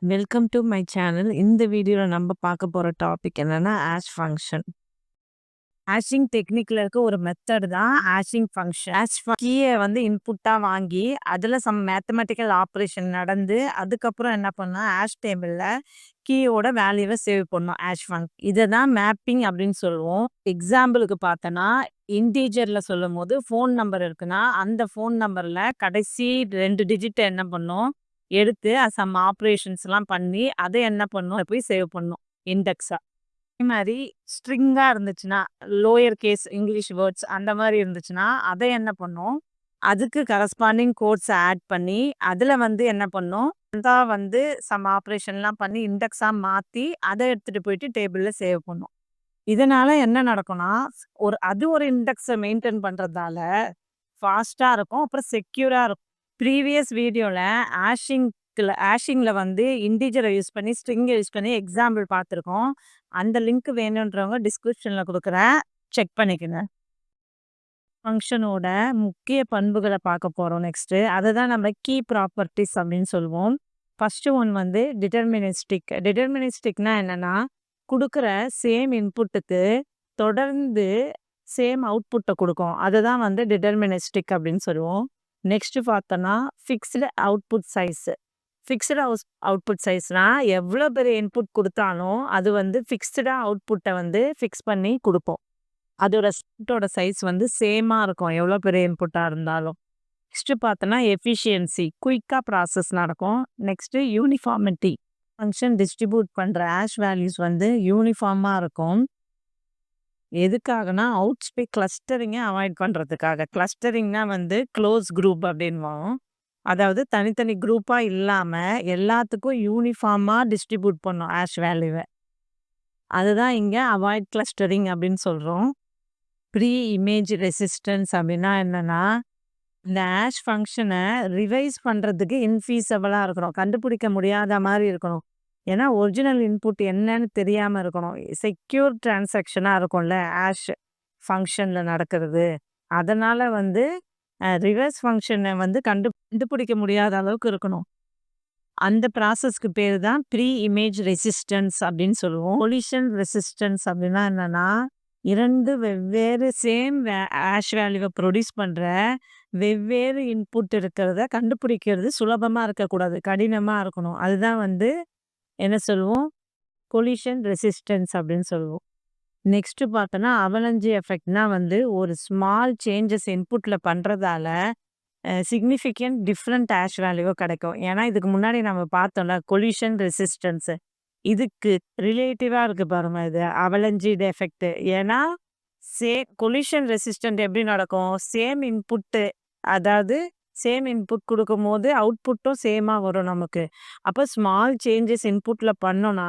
Welcome to my channel. இந்த வீடியோல நம்ம பார்க்க போற டாபிக் என்னன்னா, ஹாஷ் ஃபங்ஷன். ஹேஷிங் டெக்னிக்ல இருக்க ஒரு மெத்தட் தான் ஹேஷிங் ஃபங்ஷன். கீய வந்து இன்புட்டா வாங்கி, அதுல சம் மேத்தமேட்டிக்கல் ஆப்பரேஷன் நடந்து, அதுக்கப்புறம் என்ன பண்ணோம், ஹாஷ் டேபிள்ல கீயோட வேல்யூவ சேவ் பண்ணோம். இத தான் மேப்பிங் அப்படின்னு சொல்லுவோம். எக்ஸாம்பிளுக்கு பார்த்தோன்னா, இன்டிஜர்ல சொல்லும்போது ஃபோன் நம்பர் இருக்குன்னா, அந்த ஃபோன் நம்பர்ல கடைசி 2 டிஜிட் என்ன பண்ணோம், எடுத்து சம் ஆப்பரேஷன்ஸ்லாம் பண்ணி, அத என்ன பண்ணோம், போய் சேவ் பண்ணோம் இண்டெக்ஸா. அதே மாரி ஸ்ட்ரிங்கா இருந்துச்சுன்னா, லோயர் கேஸ் இங்கிலீஷ் வேர்ட்ஸ் அந்த மாரி இருந்துச்சுன்னா, அத என்ன பண்ணோம், அதுக்கு கரஸ்பாண்டிங் கோட்ஸ ஆட் பண்ணி, அதுல வந்து என்ன பண்ணோம், வந்து சம் ஆப்பரேஷன்லாம் பண்ணி இண்டெக்ஸா மாத்தி, அத எடுத்துட்டு போயிட்டு டேபிள்ல சேவ் பண்ணோம். இதனால என்ன நடக்கும்னா, ஒரு இண்டெக்ஸ மெயின்டெயின் பண்றதால ஃபாஸ்ட்டா இருக்கும். அப்புறம் செக்யூரா இருக்கும். ப்ரீவியஸ் வீடியோல ஹேஷிங்ல வந்து இன்டிஜர யூஸ் பண்ணி, ஸ்ட்ரிங்க யூஸ் பண்ணி எக்ஸாம்பிள் பார்த்துருக்கோம். அந்த லிங்க் வேணுன்றவங்க டிஸ்கிரிப்ஷன்ல குடுக்குறேன். செக் பண்ணிக்கங்க. ஃபங்ஷனோட முக்கிய பண்புகள பார்க்க போறோம் நெக்ஸ்ட்டு. அததான் நம்ம கீ ப்ராப்பர்ட்டீஸ் அப்படின்னு சொல்லுவோம். ஃபர்ஸ்ட்டு ஒன் வந்து டிட்டர்மினிஸ்டிக். டிட்டர்மினிஸ்டிக்னா என்னன்னா, குடுக்குற சேம் இன்புட்டுக்கு தொடர்ந்து சேம் அவுட்புட்ட குடுக்கும். அததான் வந்து டிட்டர்மினிஸ்டிக் அப்படின்னு சொல்லுவோம். நெக்ஸ்ட்டு பார்த்தோன்னா, fixed output size. Fixed output சைஸ்னா, எவ்வளோ பெரிய இன்புட் குடுத்தாலும், அது வந்து ஃபிக்ஸ்டா அவுட்புட்ட வந்து ஃபிக்ஸ் பண்ணி குடுக்கும். அதோட சைஸ் வந்து சேமா இருக்கும். எவ்வளோ பெரிய இன்புட்டா இருந்தாலும். நெக்ஸ்ட் பார்த்தோன்னா, எஃபிஷியன்சி குயிக்கா ப்ராசஸ் நடக்கும். நெக்ஸ்ட்டு யூனிஃபார்மிட்டி ஃபங்ஷன் டிஸ்ட்ரிபியூட் பண்ற ஹாஷ் வேல்யூஸ் வந்து யூனிஃபார்மா இருக்கும். எதுக்காகனா, கிளஸ்டரிங்க அவாய்ட் பண்றதுக்காக. கிளஸ்டரிங்னா வந்து க்ளோஸ் குரூப் அப்படின்னுவோம். அதாவது தனித்தனி குரூப்பா இல்லாம, எல்லாத்துக்கும் யூனிஃபார்மா டிஸ்ட்ரிபியூட் பண்ணும் ஹாஷ் வேல்யூவ. அதுதான் இங்க அவாய்ட் கிளஸ்டரிங் அப்படின்னு சொல்றோம். ப்ரீ இமேஜ் ரெசிஸ்டன்ஸ் அப்படின்னா என்னன்னா, இந்த ஹாஷ் ஃபங்ஷன ரிவைஸ் பண்றதுக்கு இன்ஃபீஸபிளா இருக்கணும். கண்டுபிடிக்க முடியாத மாரி இருக்கணும். ஏன்னா, ஒரிஜினல் இன்புட் என்னன்னு தெரியாம இருக்கணும். செக்யூர் டிரான்சாக்ஷனா இருக்கும்ல ஹாஷ் ஃபங்ஷன்ல நடக்கிறது. அதனால வந்து ரிவர்ஸ் ஃபங்ஷன வந்து கண்டுபிடிக்க முடியாத அளவுக்கு இருக்கணும். அந்த ப்ராசஸ்க்கு பேரு தான் ப்ரீ இமேஜ் ரெசிஸ்டன்ஸ் அப்படின்னு சொல்லுவோம். கொலிஷன் ரெசிஸ்டன்ஸ் அப்படின்னா என்னன்னா, 2 வெவ்வேறு சேம் ஹாஷ் வேல்யூவ ப்ரொடியூஸ் பண்ற வெவ்வேறு இன்புட் இருக்கிறத கண்டுபிடிக்கிறது சுலபமா இருக்கக்கூடாது. கடினமா இருக்கணும். அதுதான் வந்து என்ன சொல்லுவோம்? கொலிஷன் ரெசிஸ்டன்ஸ் அப்படின்னு சொல்லுவோம். நெக்ஸ்ட் பார்த்தோன்னா, அவலஞ்சி எஃபெக்ட்னா வந்து ஒரு ஸ்மால் சேஞ்சஸ் இன்புட்ல பண்றதால சிக்னிஃபிகன்ட் டிஃப்ரெண்ட் ஹாஷ் வேல்யூவோ கிடைக்கும். ஏன்னா, இதுக்கு முன்னாடி நம்ம பார்த்தோம்ல கொலிஷன் ரெசிஸ்டன்ஸ். இதுக்கு ரிலேட்டிவா இருக்கு பாருங்க இது அவலஞ்சி எஃபெக்ட். ஏன்னா, கொலிஷன் ரெசிஸ்டன்ட் எப்படி நடக்கும்? சேம் இன்புட் அதாவது சேம் இன்புட் குடுக்கும்போது அவுட்புட்டும் சேமா வரும் நமக்கு. அப்ப ஸ்மால் சேஞ்சஸ் இன்புட்ல பண்ணோம்னா,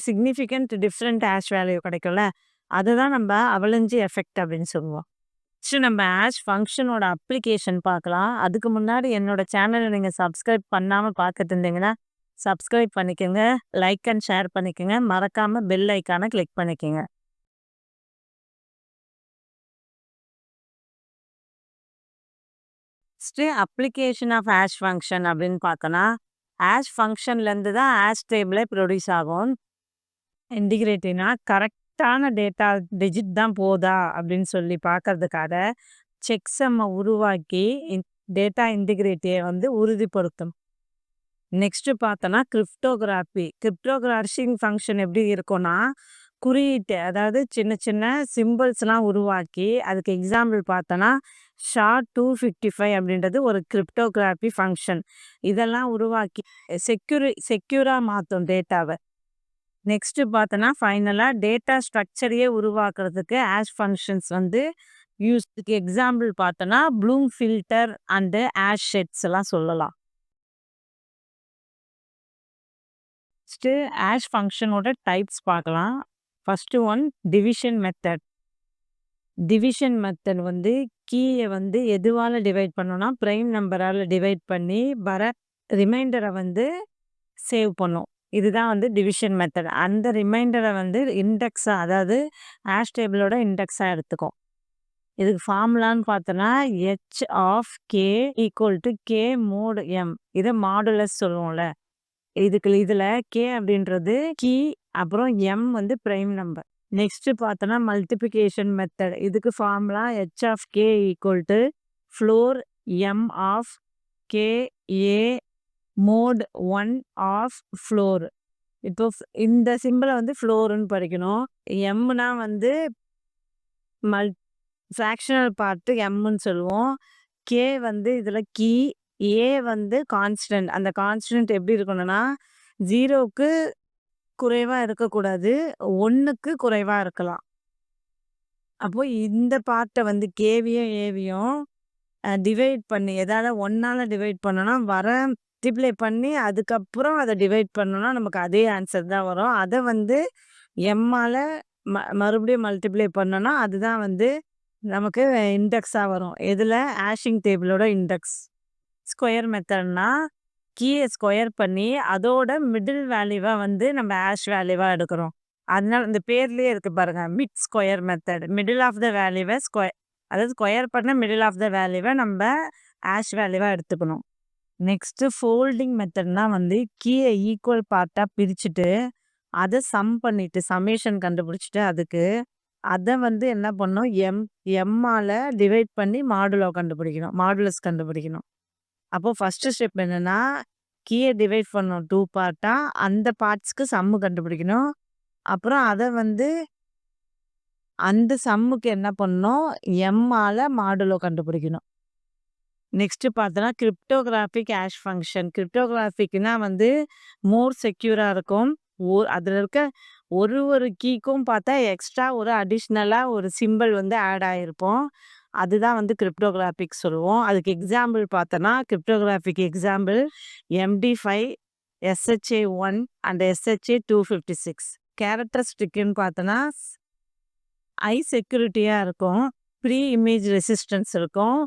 சிக்னிஃபிகன்ட் டிஃப்ரெண்ட் ஹாஷ் வேல்யூ கிடைக்கும்ல. அததான் நம்ம அவலஞ்சி எஃபெக்ட் அப்படின்னு சொல்லுவோம். நெக்ஸ்ட் நம்ம ஹாஷ் ஃபங்ஷனோட அப்ளிகேஷன் பார்க்கலாம். அதுக்கு முன்னாடி என்னோட சேனல நீங்க சப்ஸ்கிரைப் பண்ணாம பார்த்துட்டு இருந்தீங்கன்னா, சப்ஸ்கிரைப் பண்ணிக்கங்க. லைக் அண்ட் ஷேர் பண்ணிக்கங்க. மறக்காம பெல் ஐகான கிளிக் பண்ணிக்கங்க. Next application of hash function அப்படின்னு பார்த்தோன்னா, ஹாஷ் ஃபங்ஷன்லேருந்து தான் ஹாஷ் டேபிளே ப்ரொடியூஸ் ஆகும். இன்டிகிரேட்டிவ்னா கரெக்டான டேட்டா டிஜிட் தான் போதா அப்படின்னு சொல்லி பார்க்கறதுக்காக செக் சம்ம உருவாக்கி டேட்டா இன்டிகிரிட்டிய வந்து உறுதிப்படுத்தும். நெக்ஸ்ட் பார்த்தோன்னா கிரிப்டோகிராஃபிங் ஃபங்ஷன் எப்படி இருக்கும்னா, குறியீட்டு அதாவது சின்ன சின்ன சிம்பிள்ஸ்லாம் உருவாக்கி அதுக்கு எக்ஸாம்பிள் பார்த்தோன்னா, SHA-255 அப்படின்றது ஒரு கிரிப்டோகிராஃபி ஃபங்ஷன். இதெல்லாம் உருவாக்கி செக்யூரா மாத்தும் டேட்டாவ. நெக்ஸ்ட் பார்த்தோன்னா, ஃபைனலா டேட்டா ஸ்ட்ரக்சரையே உருவாக்குறதுக்கு ஹாஷ் ஃபங்ஷன்ஸ் வந்து இதுக்கு எக்ஸாம்பிள் பார்த்தோன்னா, Bloom filter and hash sets எல்லாம் சொல்லலாம். நெக்ஸ்ட்டு ஹாஷ் ஃபங்ஷனோட டைப்ஸ் பார்க்கலாம். First one division method. Division method வந்து கீய வந்து எதுவால டிவைட் பண்ணோம்னா, பிரைம் நம்பரால டிவைட் பண்ணி வர ரிமைண்டர வந்து சேவ் பண்ணும். இதுதான் வந்து டிவிஷன் மெத்தட். அந்த ரிமைண்டர வந்து இண்டெக்ஸா அதாவது ஹாஷ் டேபிளோட இண்டெக்ஸா எடுத்துக்கும். இதுக்கு ஃபார்முலான்னு பார்த்தோன்னா, H(k) = K mod M. இத மாடுலஸ் சொல்லுவோம்ல. இதுல கே அப்படின்றது கீ, அப்புறம் எம் வந்து பிரைம் நம்பர். நெக்ஸ்ட் பார்த்தோன்னா மல்டிப்ளிகேஷன் மெத்தட். இதுக்கு formula h of k equal to floor m of k a mod 1 of floor. இப்போ இந்த சிம்பிளை வந்து ஃப்ளோருன்னு படிக்கணும். எம்னா வந்து மல் ஃப்ராக்ஷனல் பார்ட்டு எம்முன்னு சொல்லுவோம். கே வந்து இதில் கீ, ஏ வந்து கான்ஸ்டன்ட். அந்த கான்ஸ்டன்ட் எப்படி இருக்கணும்னா 0க்கு குறைவாக இருக்கக்கூடாது, 1க்கு குறைவாக இருக்கலாம். அப்போ இந்த பார்ட்டை வந்து கேவியும் ஏவியும் டிவைட் பண்ணி எதால 1ஆல் டிவைட் பண்ணோன்னா மல்டிப்ளை பண்ணி அதுக்கப்புறம் அதை டிவைட் பண்ணோன்னா நமக்கு அதே ஆன்சர் தான் வரும். அதை வந்து எம்மால் மறுபடியும் மல்டிப்ளை பண்ணோன்னா அதுதான் வந்து நமக்கு இண்டெக்ஸாக வரும். இதில் ஆஷிங் டேபிளோட இண்டெக்ஸ். ஸ்கொயர் மெத்தட்னா கீயை ஸ்கொயர் பண்ணி அதோட மிடில் வேல்யூவாக வந்து நம்ம ஆஷ் வேல்யூவாக எடுக்கிறோம். அதனால இந்த பேர்லேயே இருக்குது பாருங்க, mid square method. Middle of the வேல்யூவை அதாவது ஸ்கொயர் பண்ண மிடில் ஆஃப் த வேல்யூவை நம்ம ஆஷ் வேல்யூவாக எடுத்துக்கணும். நெக்ஸ்ட்டு ஃபோல்டிங் மெத்தட்னா வந்து கீயை ஈக்குவல் பார்ட்டாக பிரிச்சுட்டு அதை சம் பண்ணிட்டு சமேஷன் கண்டுபிடிச்சிட்டு அதை வந்து என்ன பண்ணணும், எம்மால் டிவைட் பண்ணி மாடுலஸ் கண்டுபிடிக்கணும். அப்போ ஃபஸ்ட்டு ஸ்டெப் என்னென்னா கீயை டிவைட் பண்ணணும் 2 பார்ட்டாக, அந்த பார்ட்ஸ்க்கு சம்மு கண்டுபிடிக்கணும். அப்புறம் அதை வந்து அந்த சம்முக்கு என்ன பண்ணணும், எம்மால் மாடுலோ கண்டுபிடிக்கணும். நெக்ஸ்ட்டு பார்த்தோன்னா கிரிப்டோகிராஃபிக் ஆஷ் ஃபங்க்ஷன். கிரிப்டோகிராஃபிக்னா வந்து மோர் செக்யூராக இருக்கும். அதில் இருக்க ஒரு கீக்கும் பார்த்தா எக்ஸ்ட்ரா ஒரு அடிஷ்னலாக ஒரு சிம்பிள் வந்து ஆட் ஆகிருப்போம். அதுதான் வந்து கிரிப்டோகிராஃபிக் சொல்லுவோம். அதுக்கு எக்ஸாம்பிள் பார்த்தோன்னா cryptographic example MD5, SHA-1 and SHA-256. கேரக்டரிஸ்டிக்னு பார்த்தோன்னா ஐ செக்யூரிட்டியாக இருக்கும், ப்ரீ இமேஜ் ரெசிஸ்டன்ஸ் இருக்கும்.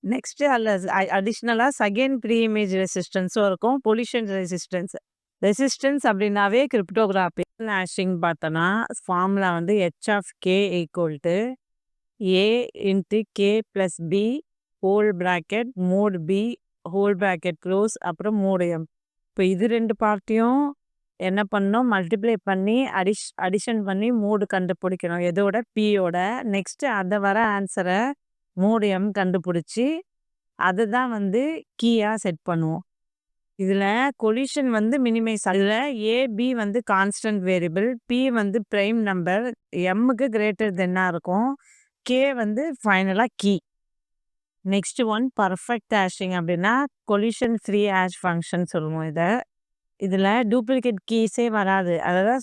நெக்ஸ்ட்டு அதில் அடிஷ்னலாக செகண்ட் ப்ரீ இமேஜ் ரெசிஸ்டன்ஸும் இருக்கும், பொல்யூஷன் ரெசிஸ்டன்ஸ் அப்படின்னாவே கிரிப்டோகிராஃபி. ஆஷிங் பார்த்தோன்னா ஃபார்முலா வந்து h of k equal to a into k plus b whole bracket mod b whole bracket close அப்புறம் மோட் m. இப்போ இது 2 பார்ட்டையும் என்ன பண்ணணும், மல்டிப்ளை பண்ணி அடிஷன் பண்ணி மோடு கண்டுபிடிக்கணும் எதோட, பியோட. நெக்ஸ்ட்டு அதை வர ஆன்சரை மோடு m கண்டுபிடிச்சி அதுதான் வந்து கீயாக செட் பண்ணுவோம். இதில் கொலிஷன் வந்து மினிமைஸ். அதில் ஏபி வந்து கான்ஸ்டன்ட் வேரியபிள், பி வந்து பிரைம் நம்பர், எம்முக்கு கிரேட்டர் தென்னாக இருக்கும், கே வந்து ஃபைனலாக கீ. நெக்ஸ்ட் ஒன் பர்ஃபெக்ட் ஆஷிங் அப்படின்னா கொலிஷன் ஃப்ரீ ஆஷ் ஃபங்க்ஷன் சொல்லுவோம். இதில் டூப்ளிகேட் கீஸே வராது, அதாவது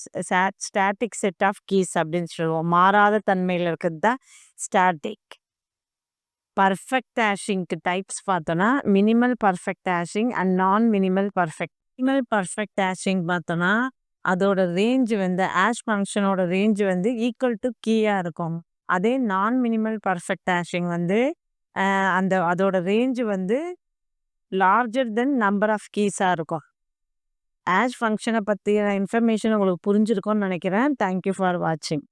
ஸ்டாட்டிக் செட் ஆஃப் கீஸ் அப்படின்னு சொல்லுவோம். மாறாத தன்மையில் இருக்கிறது தான் ஸ்டாட்டிக். பர்ஃபெக்ட் ஆஷிங்க்கு டைப்ஸ் பார்த்தோன்னா மினிமல் பர்ஃபெக்ட் ஆஷிங் அண்ட் நான் மினிமல் பர்ஃபெக்ட். மினிமல் பர்ஃபெக்ட் ஆஷிங் பார்த்தோன்னா அதோட ரேஞ்சு வந்து ஆஷ் ஃபங்க்ஷனோட ரேஞ்சு வந்து ஈக்குவல் டு கீயாக இருக்கும். அதே நான் மினிமல் பர்ஃபெக்ட் ஆஷிங் வந்து அதோட ரேஞ்சு வந்து லார்ஜர் தென் நம்பர் ஆஃப் கீஸாக இருக்கும். ஆஷ் ஃபங்க்ஷனை பற்றிய இன்ஃபர்மேஷன் உங்களுக்கு புரிஞ்சிருக்கும்னு நினைக்கிறேன். தேங்க்யூ ஃபார் வாட்சிங்.